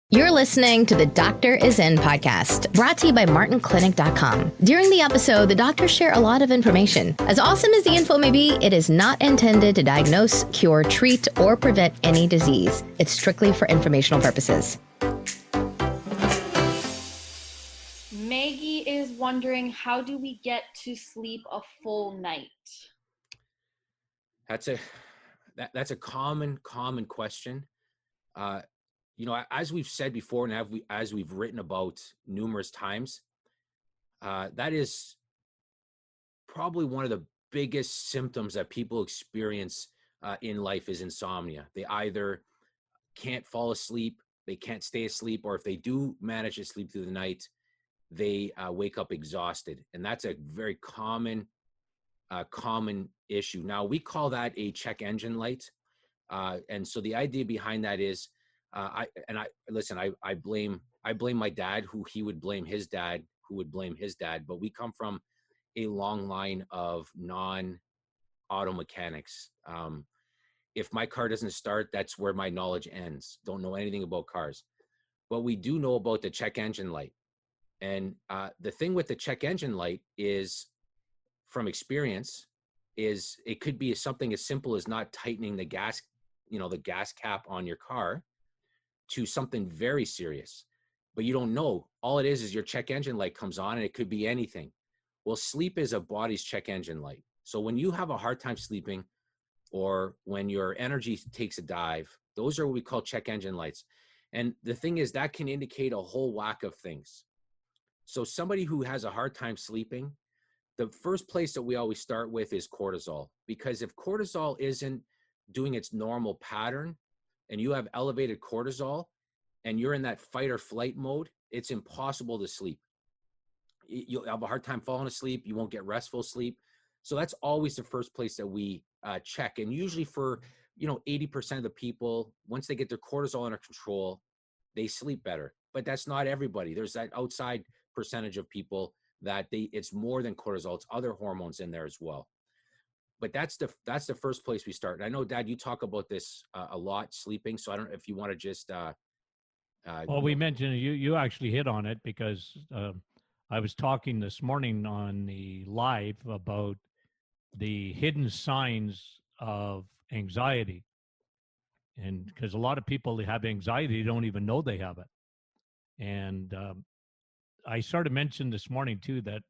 You're listening to the Doctor Is In podcast, brought to you by MartinClinic.com. During the episode, the doctors share a lot of information. As awesome as the info may be, it is not intended to diagnose, cure, treat, or prevent any disease. It's strictly for informational purposes. Maggie is wondering, how do we get to sleep a full night? That's a common question. As we've said before, and as we've written about numerous times, that is probably one of the biggest symptoms that people experience in life is insomnia. They either can't fall asleep, they can't stay asleep, or if they do manage to sleep through the night, they wake up exhausted. And that's a very common issue. Now, we call that a check engine light. And so the idea behind that is, I blame my dad, who he would blame his dad, who would blame his dad. But we come from a long line of non-auto mechanics. If my car doesn't start, that's where my knowledge ends. Don't know anything about cars. But we do know about the check engine light. And the thing with the check engine light is, from experience, is it could be something as simple as not tightening the gas cap on your car, to something very serious. But you don't know. All it is your check engine light comes on, and it could be anything. Well, sleep is a body's check engine light. So when you have a hard time sleeping, or when your energy takes a dive, those are what we call check engine lights. And the thing is, that can indicate a whole whack of things. So somebody who has a hard time sleeping, the first place that we always start with is cortisol. Because if cortisol isn't doing its normal pattern, and you have elevated cortisol, and you're in that fight or flight mode, it's impossible to sleep. You'll have a hard time falling asleep. You won't get restful sleep. So that's always the first place that we check. And usually for 80% of the people, once they get their cortisol under control, they sleep better. But that's not everybody. There's that outside percentage of people that it's more than cortisol. It's other hormones in there as well. But that's the first place we start. And I know, Dad, you talk about this a lot, sleeping. So I don't know if you want to just. Well, we mentioned you actually hit on it, because I was talking this morning on the live about the hidden signs of anxiety, and because a lot of people that have anxiety don't even know they have it. And I sort of mentioned this morning too that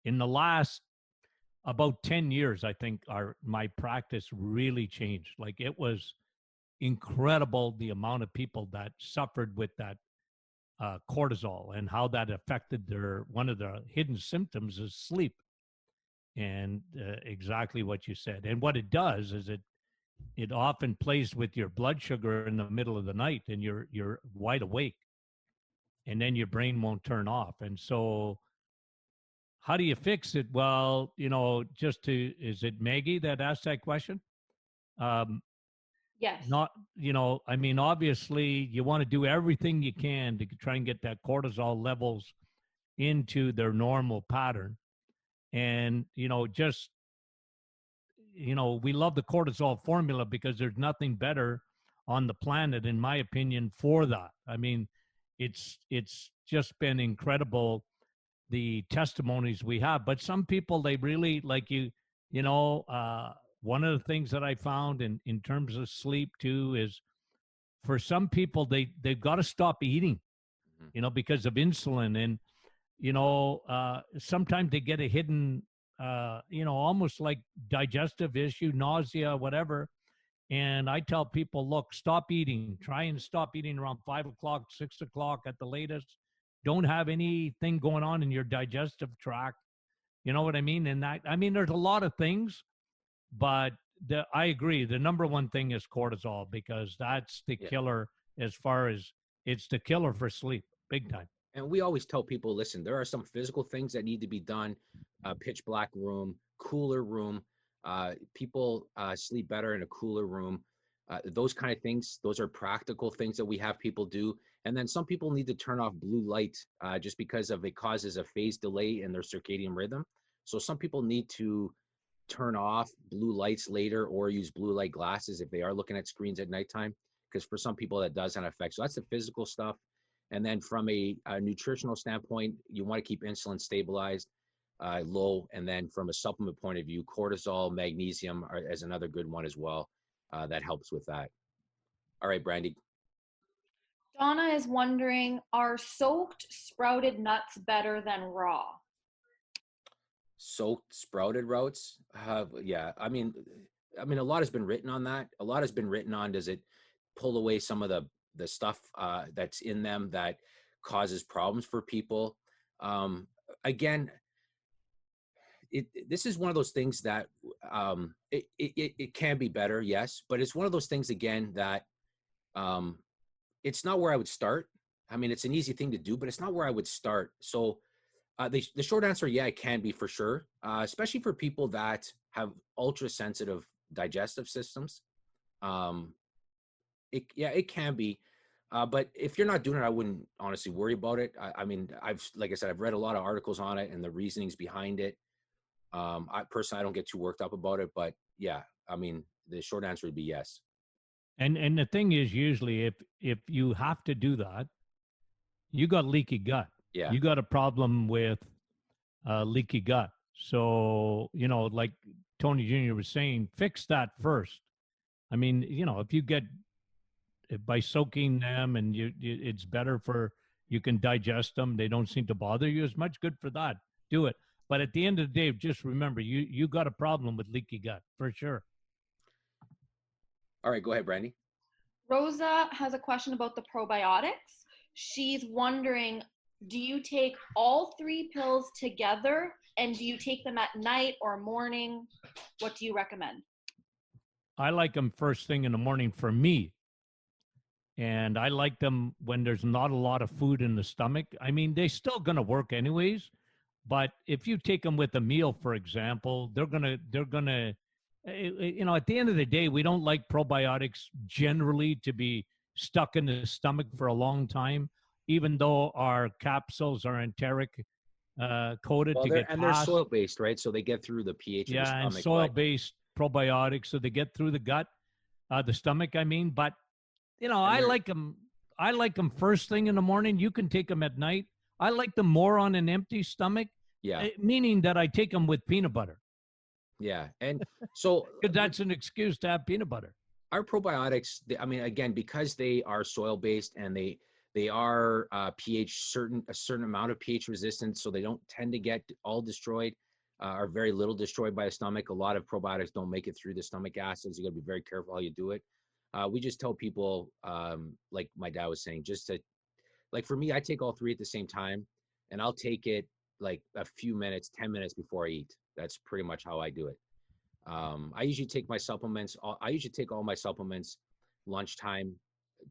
in the last about 10 years, I think my practice really changed. Like, it was incredible the amount of people that suffered with that cortisol, and how that affected one of the hidden symptoms is sleep. And exactly what you said. And what it does is it often plays with your blood sugar in the middle of the night, and you're wide awake, and then your brain won't turn off. And so, how do you fix it? Well, is it Maggie that asked that question? Yes. Obviously you want to do everything you can to try and get that cortisol levels into their normal pattern. And, we love the cortisol formula, because there's nothing better on the planet, in my opinion, for that. I mean, it's just been incredible, the testimonies we have. But some people, they really, like one of the things that I found in terms of sleep too is, for some people, they've got to stop eating, because of insulin. And, sometimes they get a hidden, almost like digestive issue, nausea, whatever. And I tell people, look, stop eating. Try and stop eating around 5 o'clock, 6 o'clock at the latest. Don't have anything going on in your digestive tract. You know what I mean? And there's a lot of things, but I agree. The number one thing is cortisol, because that's the killer, as far as it's the killer for sleep, big time. And we always tell people, listen, there are some physical things that need to be done. Pitch black room, cooler room. People sleep better in a cooler room. Those kind of things, those are practical things that we have people do. And then some people need to turn off blue light just because it causes a phase delay in their circadian rhythm. So some people need to turn off blue lights later, or use blue light glasses if they are looking at screens at nighttime, because for some people that does have an effect. So that's the physical stuff. And then from a nutritional standpoint, you want to keep insulin stabilized, low. And then from a supplement point of view, cortisol, magnesium is another good one as well. That helps with that. All right, Brandy. Donna is wondering, are soaked sprouted nuts better than raw? Soaked sprouted routes? Yeah, I mean, a lot has been written on that. A lot has been written on, does it pull away some of the stuff that's in them that causes problems for people? Again, this is one of those things that it can be better, yes, but it's one of those things again that it's not where I would start. I mean, it's an easy thing to do, but it's not where I would start. So the short answer, yeah, it can be for sure, especially for people that have ultra sensitive digestive systems. It can be, but if you're not doing it, I wouldn't honestly worry about it. I mean, like I said, I've read a lot of articles on it and the reasonings behind it. I personally, I don't get too worked up about it, but yeah, I mean, the short answer would be yes. And the thing is, usually if you have to do that, you got leaky gut. Yeah. You got a problem with leaky gut. So, like Tony Jr. was saying, fix that first. I mean, if you get by soaking them and it's better you can digest them. They don't seem to bother you as much. Good for that. Do it. But at the end of the day, just remember, you got a problem with leaky gut for sure. All right, go ahead, Brandy. Rosa has a question about the probiotics. She's wondering, do you take all 3 pills together, and do you take them at night or morning? What do you recommend? I like them first thing in the morning for me. And I like them when there's not a lot of food in the stomach. I mean, they're still going to work anyways. But if you take them with a meal, for example, they're going to, at the end of the day, we don't like probiotics generally to be stuck in the stomach for a long time, even though our capsules are enteric coated to get past. And they're soil-based, right? So they get through the pH of the stomach. Yeah, and soil-based probiotics, so they get through the gut, the stomach, I mean. But, I like them. I like them first thing in the morning. You can take them at night. I like them more on an empty stomach, meaning that I take them with peanut butter. Yeah, and so that's an excuse to have peanut butter. Our probiotics, I mean, again, because they are soil-based and they are pH a certain amount of pH resistant, so they don't tend to get all destroyed, or very little destroyed by the stomach. A lot of probiotics don't make it through the stomach acids. You got to be very careful how you do it. We just tell people, like my dad was saying, just to, like for me, I take all 3 at the same time, and I'll take it like a few minutes, 10 minutes before I eat. That's pretty much how I do it. I usually take my supplements. I usually take all my supplements lunchtime,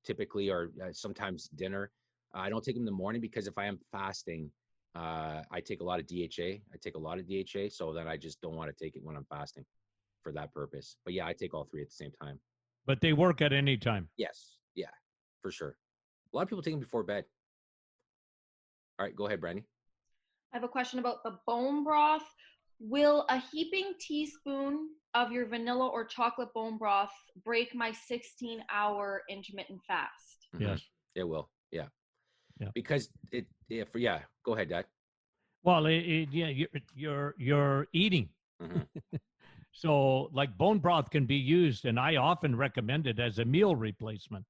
typically, or sometimes dinner. I don't take them in the morning because if I am fasting, I take a lot of DHA. So then I just don't want to take it when I'm fasting for that purpose. But yeah, I take all 3 at the same time. But they work at any time. Yes. Yeah, for sure. A lot of people take them before bed. All right, go ahead, Brandy. I have a question about the bone broth. Will a heaping teaspoon of your vanilla or chocolate bone broth break my 16-hour intermittent fast? Mm-hmm. Yes. It will. Yeah. Because go ahead, Dad. Well, you're eating. Mm-hmm. So like bone broth can be used, and I often recommend it as a meal replacement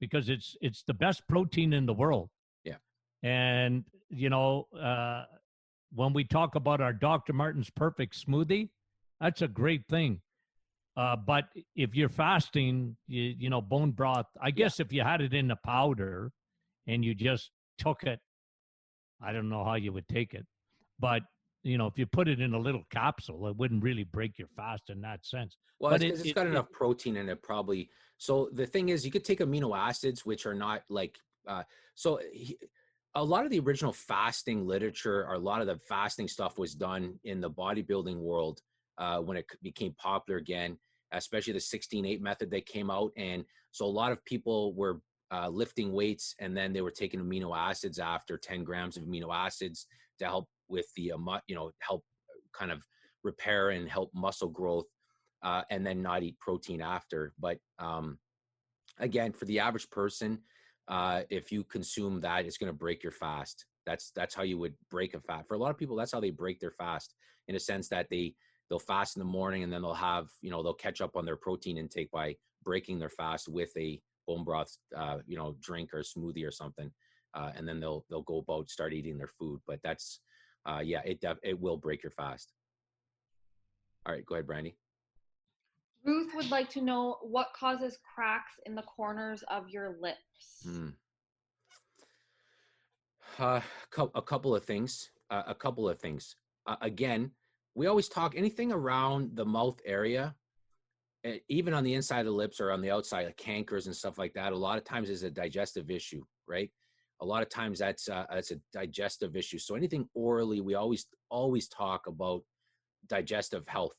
because it's the best protein in the world. Yeah. And, when we talk about our Dr. Martin's Perfect Smoothie, that's a great thing. But if you're fasting, bone broth, I guess if you had it in a powder and you just took it, I don't know how you would take it. But, if you put it in a little capsule, it wouldn't really break your fast in that sense. Well, it's got enough protein in it probably. So the thing is, you could take amino acids, which are not like, a lot of the original fasting literature, or a lot of the fasting stuff was done in the bodybuilding world when it became popular again, especially the 16-8 method that came out. And so a lot of people were lifting weights, and then they were taking amino acids after 10 grams of amino acids to help with the, help kind of repair and help muscle growth, and then not eat protein after. But again, for the average person, if you consume that, it's going to break your fast. That's how you would break a fast. For a lot of people, that's how they break their fast, in a sense that they'll fast in the morning, and then they'll have, they'll catch up on their protein intake by breaking their fast with a bone broth, drink or smoothie or something. And then they'll go about, start eating their food. But that's, it will break your fast. All right, go ahead, Brandy. Ruth would like to know what causes cracks in the corners of your lips. A couple of things. Again, we always talk anything around the mouth area, even on the inside of the lips or on the outside, like cankers and stuff like that. A lot of times is a digestive issue, right? A lot of times that's a digestive issue. So anything orally, we always talk about digestive health.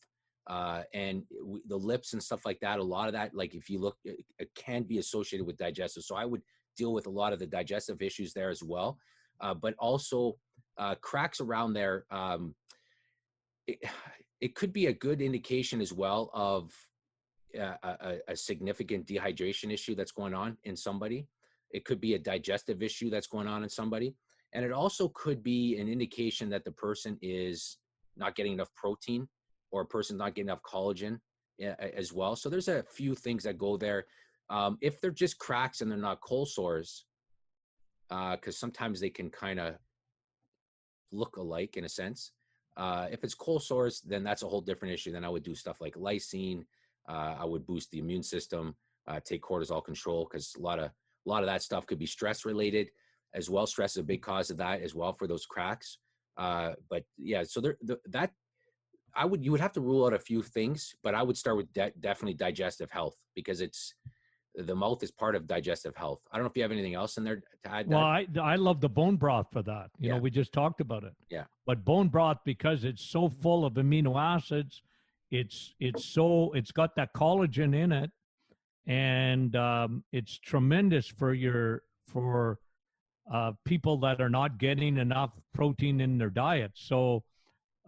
And the lips and stuff like that, a lot of that, like if you look, it can be associated with digestive. So I would deal with a lot of the digestive issues there as well. But also cracks around there, it could be a good indication as well of a significant dehydration issue that's going on in somebody. It could be a digestive issue that's going on in somebody. And it also could be an indication that the person is not getting enough protein, or a person not getting enough collagen as well. So there's a few things that go there. If they're just cracks and they're not cold sores, because sometimes they can kind of look alike in a sense. If it's cold sores, then that's a whole different issue. Then I would do stuff like lysine. I would boost the immune system, take cortisol control, because a lot of that stuff could be stress related as well. Stress is a big cause of that as well for those cracks. But yeah, so you would have to rule out a few things, but I would start with definitely digestive health, because the mouth is part of digestive health. I don't know if you have anything else in there to add. Well, I love the bone broth for that. Yeah. We just talked about it. Yeah. But bone broth, because it's so full of amino acids, it's got that collagen in it, and it's tremendous for people that are not getting enough protein in their diet. So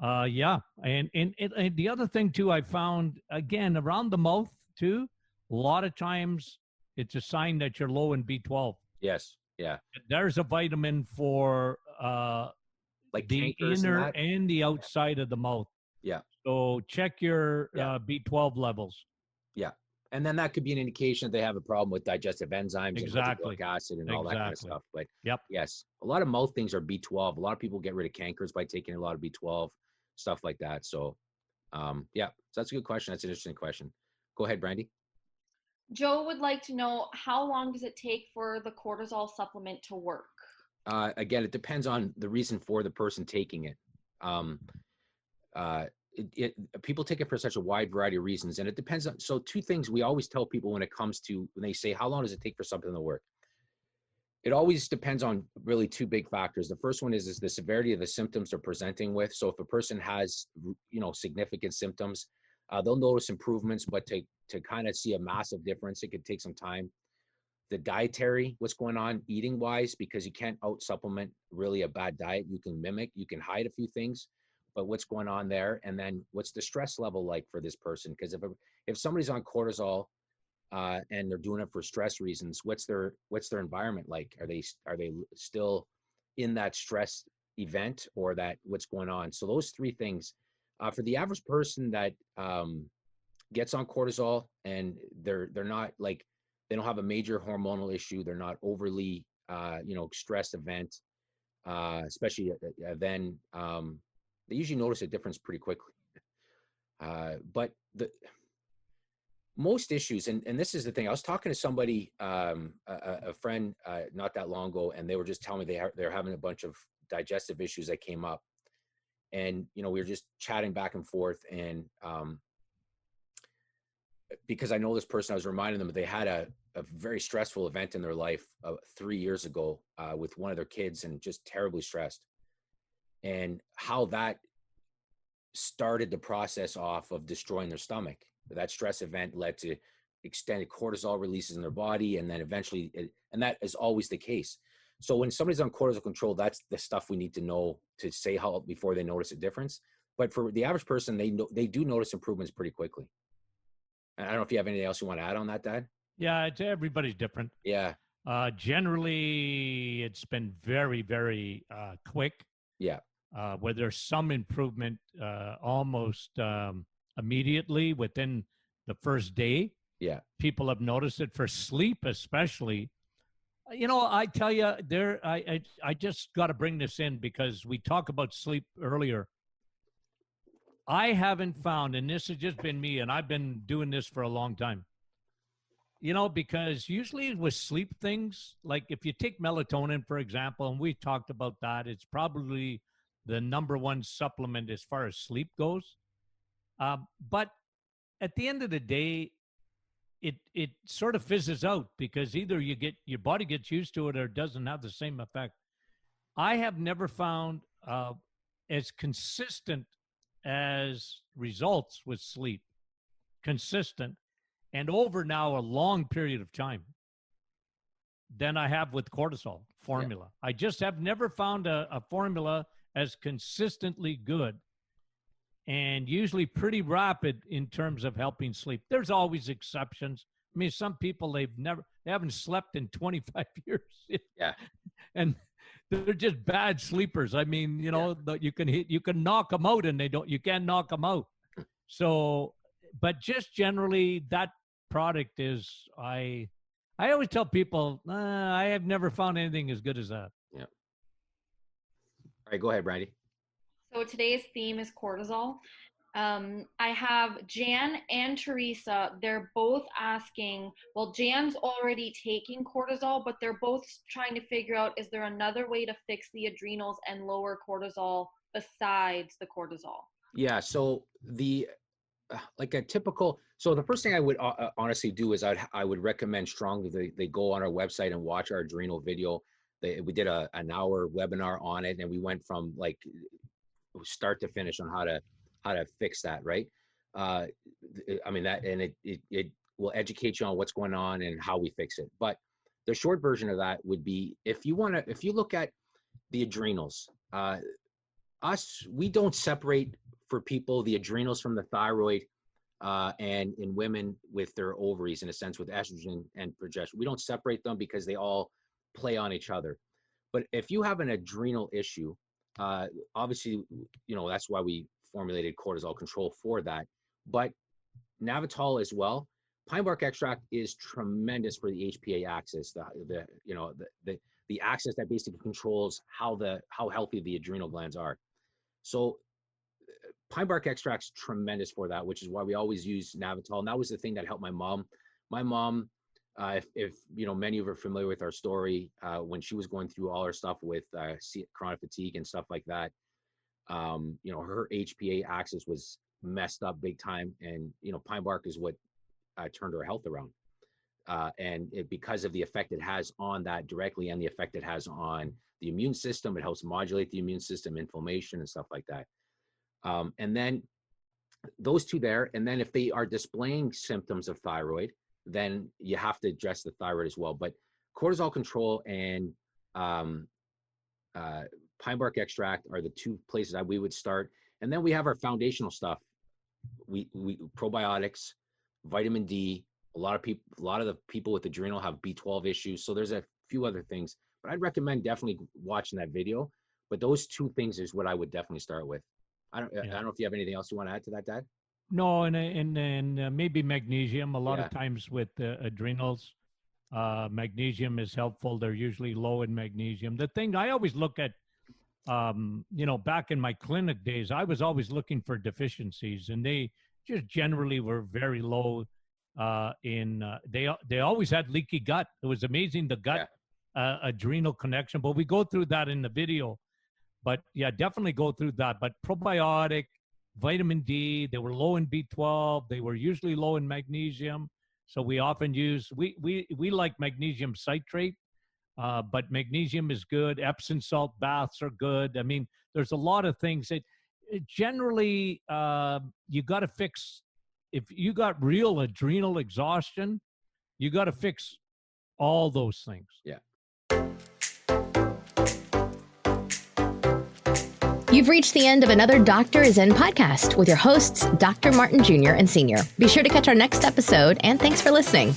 yeah. And the other thing too, I found, again, around the mouth too, a lot of times it's a sign that you're low in B12. Yes. Yeah. There's a vitamin for like the inner and the outside of the mouth. Yeah. So check your B12 levels. Yeah. And then that could be an indication that they have a problem with digestive enzymes, exactly, and acid and all that kind of stuff. But yes, a lot of mouth things are B12. A lot of people get rid of cankers by taking a lot of B12, stuff like that. So so that's a good question. That's an interesting question. Go ahead, Brandy. Joe would like to know, how long does it take for the cortisol supplement to work? Again, it depends on the reason for the person taking it. People take it for such a wide variety of reasons, and it depends on. So two things we always tell people when they say, how long does it take for something to work? It always depends on really two big factors. The first one is the severity of the symptoms they're presenting with. So if a person has, significant symptoms, they'll notice improvements, but to kind of see a massive difference, it could take some time. The dietary, what's going on eating wise, because you can't out supplement really a bad diet. You can mimic, you can hide a few things, but what's going on there? And then what's the stress level like for this person? Because if somebody's on cortisol and they're doing it for stress reasons, what's their environment like? Are they still in that stress event, or that what's going on? So those three things for the average person that gets on cortisol and they're not like, they don't have a major hormonal issue, they're not overly stressed event, especially then they usually notice a difference pretty quickly. But most issues, and this is the thing, I was talking to somebody, a friend not that long ago, and they were just telling me they're having a bunch of digestive issues that came up. And, we were just chatting back and forth, and because I know this person, I was reminding them that they had a very stressful event in their life 3 years ago with one of their kids, and just terribly stressed. And how that started the process off of destroying their stomach. That stress event led to extended cortisol releases in their body, and then eventually, and that is always the case. So when somebody's on cortisol control, that's the stuff we need to know to say how before they notice a difference. But for the average person, they do notice improvements pretty quickly. And I don't know if you have anything else you want to add on that, Dad? Yeah, everybody's different. Yeah. Generally, it's been very, very quick. Yeah. Where there's some improvement almost immediately within the first day. Yeah. People have noticed it for sleep, especially. I tell you, I just got to bring this in because we talked about sleep earlier. I haven't found, and this has just been me, and I've been doing this for a long time. Because usually with sleep things, like if you take melatonin, for example, and we talked about that, it's probably the number one supplement as far as sleep goes. But at the end of the day, it sort of fizzes out because either your body gets used to it or it doesn't have the same effect. I have never found as consistent as results with sleep, consistent, and over now a long period of time than I have with cortisol formula. Yeah. I just have never found a formula as consistently good and usually pretty rapid in terms of helping sleep. There's always exceptions. I mean, some people, they haven't slept in 25 years. Yeah. And they're just bad sleepers. I mean, you can knock them out and you can't knock them out. So, but just generally that product is, I always tell people, I have never found anything as good as that. Yeah. All right, go ahead, Brandy. So today's theme is cortisol. I have Jan and Teresa. They're both asking, well, Jan's already taking cortisol, but they're both trying to figure out, is there another way to fix the adrenals and lower cortisol besides the cortisol? Yeah, so the first thing I would honestly do is I would recommend strongly they go on our website and watch our adrenal video. We did an hour webinar on it, and we went from like start to finish on how to fix that, right? I mean that, and it will educate you on what's going on and how we fix it. But the short version of that would be, if you look at the adrenals, we don't separate for people the adrenals from the thyroid, and in women with their ovaries, in a sense, with estrogen and progesterone. We don't separate them because they all play on each other. But if you have an adrenal issue, obviously, that's why we formulated cortisol control for that. But Navital as well, pine bark extract is tremendous for the HPA axis, the axis that basically controls how healthy the adrenal glands are. So pine bark extract's tremendous for that, which is why we always use Navital. And that was the thing that helped my mom. My mom, if many of you are familiar with our story, when she was going through all her stuff with chronic fatigue and stuff like that, her HPA axis was messed up big time, and pine bark is what turned her health around, and because of the effect it has on that directly, and the effect it has on the immune system. It helps modulate the immune system, inflammation and stuff like that. And then those two there, and then if they are displaying symptoms of thyroid, then you have to address the thyroid as well. But cortisol control and pine bark extract are the two places that we would start. And then we have our foundational stuff. We probiotics, vitamin D. A lot of the people with adrenal have B12 issues. So there's a few other things, but I'd recommend definitely watching that video. But those two things is what I would definitely start with. I don't know if you have anything else you want to add to that, Dad? No, and maybe magnesium. A lot of times with adrenals, magnesium is helpful. They're usually low in magnesium. The thing I always look at, back in my clinic days, I was always looking for deficiencies, and they just generally were very low they always had leaky gut. It was amazing, the gut adrenal connection, but we go through that in the video. But yeah, definitely go through that. But probiotic, vitamin D, they were low in B12. They were usually low in magnesium. So we often use, we like magnesium citrate, but magnesium is good. Epsom salt baths are good. I mean, there's a lot of things that generally you got to fix. If you got real adrenal exhaustion, you got to fix all those things. Yeah. You've reached the end of another Doctor is In podcast with your hosts, Dr. Martin Jr. and Sr. Be sure to catch our next episode, and thanks for listening.